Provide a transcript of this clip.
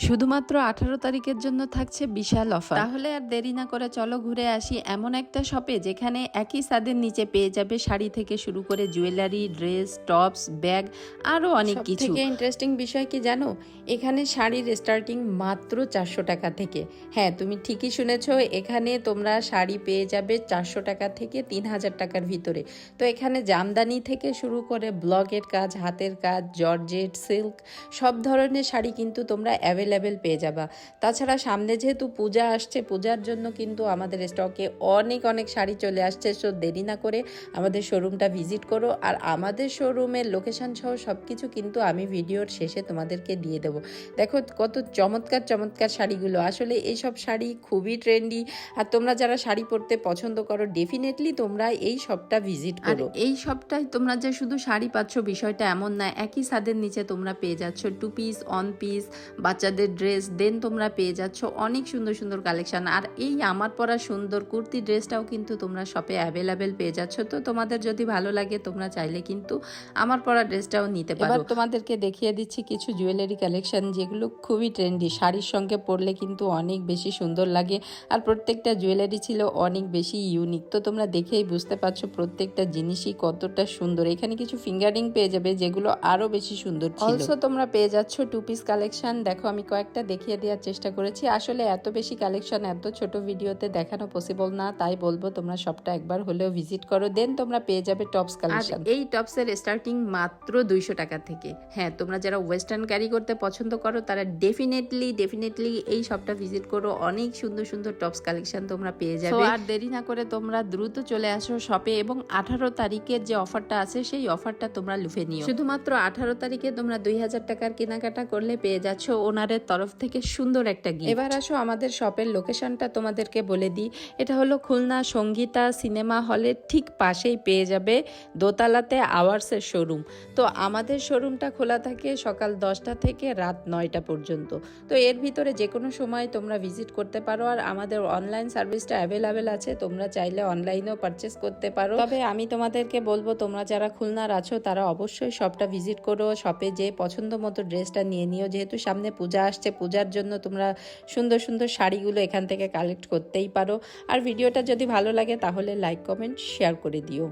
শুধুমাত্র 18 তারিখের জন্য থাকছে বিশাল অফার। তাহলে আর দেরি না করে চলো ঘুরে আসি এমন একটা শপে যেখানে একই ছাদের নিচে পেয়ে যাবে শাড়ি থেকে শুরু করে জুয়েলারি, ড্রেস, টপস, ব্যাগ আরও অনেক কিছু। সবথেকে ইন্টারেস্টিং বিষয় কি জানো, এখানে শাড়ির স্টার্টিং মাত্র 400 টাকা থেকে। হ্যাঁ, তুমি ঠিকই শুনেছো, এখানে তোমরা শাড়ি পেয়ে যাবে 400 টাকা থেকে 3000 টাকার ভিতরে। তো এখানে জামদানি থেকে শুরু করে ব্লকের কাজ, হাতের কাজ, জর্জেট, সিল্ক সব ধরনের শাড়ি কিন্তু তোমরা অ্যাভেলেবেল পেয়ে যাবা। তাছাড়া সামনে যেহেতু পূজা আসছে, পূজার জন্য কিন্তু আমাদের স্টকে অনেক অনেক শাড়ি চলে আসছে। সো দেরি না করে আমাদের শোরুমটা ভিজিট করো। আর আমাদের শোরুমের লোকেশন সহ সব কিছু কিন্তু আমি ভিডিওর শেষে তোমাদেরকে দিয়ে দেবো। দেখো কত চমৎকার চমৎকার শাড়িগুলো, আসলে এইসব শাড়ি খুবই ট্রেন্ডি। আর তোমরা যারা শাড়ি পরতে পছন্দ করো ডেফিনেটলি তোমরা এই শপটা ভিজিট করো। এই শপটাই তোমরা যে শুধু শাড়ি পাচ্ছ বিষয়টা এমন না, একই ছাদের নিচে তোমরা পেয়ে যাচ্ছ 2 পিস, 1 পিস, বাচ্চাদের ড্রেস, দেন তোমরা পেয়ে যাচ্ছ অনেক সুন্দর সুন্দর কালেকশন। আর এই আমার পরা সুন্দর কুর্তি ড্রেসটাও কিন্তু তোমরা শপে অ্যাভেলেবেল পেয়ে যাচ্ছ। তো তোমাদের যদি ভালো লাগে তোমরা চাইলে কিন্তু আমার পরা ড্রেসটাও নিতে পারো। এবার তোমাদেরকে দেখিয়ে দিচ্ছি কিছু জুয়েলারি কালেকশন যেগুলো খুবই ট্রেন্ডি, শাড়ির সঙ্গে পরলে কিন্তু অনেক বেশি সুন্দর লাগে। আর প্রত্যেকটা জুয়েলারি ছিল অনেক বেশি ইউনিক। তো তোমরা দেখেই বুঝতে পারছো প্রত্যেকটা জিনিসই কতটা সুন্দর। এখানে কিছু ফিঙ্গারিং পেয়ে যাবে যেগুলো আরো বেশি সুন্দর ছিল। অলসো তোমরা পেয়ে যাচ্ছ 2 পিস কালেকশন। দেখো আমি কয়েকটা দেখিয়ে দেওয়ার চেষ্টা করেছি, আসলে এত বেশি কালেকশন এত ছোট ভিডিওতে দেখানো পসিবল না, তাই বলবো তোমরা সবটা একবার হলেও ভিজিট করো। দেন তোমরা পেয়ে যাবে টপস কালেকশন। এই টপসের স্টার্টিং মাত্র 200 টাকা থেকে। হ্যাঁ, তোমরা যারা ওয়েস্টার্ন ক্যারি করতে পছন্দ করো তারা ডেফিনেটলি এই শপটা ভিজিট করো। অনেক সুন্দর সুন্দর টপস কালেকশন তোমরা পেয়ে যাবে। আর দেরি না করে তোমরা দ্রুত চলে আসো শপে এবং 18 তারিখের যে অফারটা আছে সেই অফারটা তোমরা লুফে নিও। শুধুমাত্র 18 তারিখে তোমরা 2000 টাকার কেনাকাটা করলে পেয়ে যাচ্ছ ওনারের তরফ থেকে সুন্দর একটা গিফট। এবার আসো আমাদের শপের লোকেশনটা তোমাদেরকে বলে দিই। এটা হলো খুলনা সঙ্গীতা সিনেমা হলের ঠিক পাশেই পেয়ে যাবে দোতলাতে আওয়ার্সের শোরুম। তো আমাদের শোরুমটা খোলা থাকে সকাল 10টা থেকে রাত 9টা পর্যন্ত। তো এর ভিতরে যে কোনো সময় তোমরা ভিজিট করতে পারো। আর আমাদের অনলাইন সার্ভিসটা অ্যাভেলেবেল আছে, তোমরা চাইলে অনলাইনেও পারচেস করতে পারো। তবে আমি তোমাদেরকে বলবো তোমরা যারা খুলনার আছো তারা অবশ্যই শপটা ভিজিট করো, শপে যে পছন্দ মতো ড্রেসটা নিয়ে নিও। যেহেতু সামনে পূজা আসছে, পূজার জন্য তোমরা সুন্দর সুন্দর শাড়িগুলো এখান থেকে কালেক্ট করতেই পারো। আর ভিডিওটা যদি ভালো লাগে তাহলে লাইক, কমেন্ট, শেয়ার করে দিও।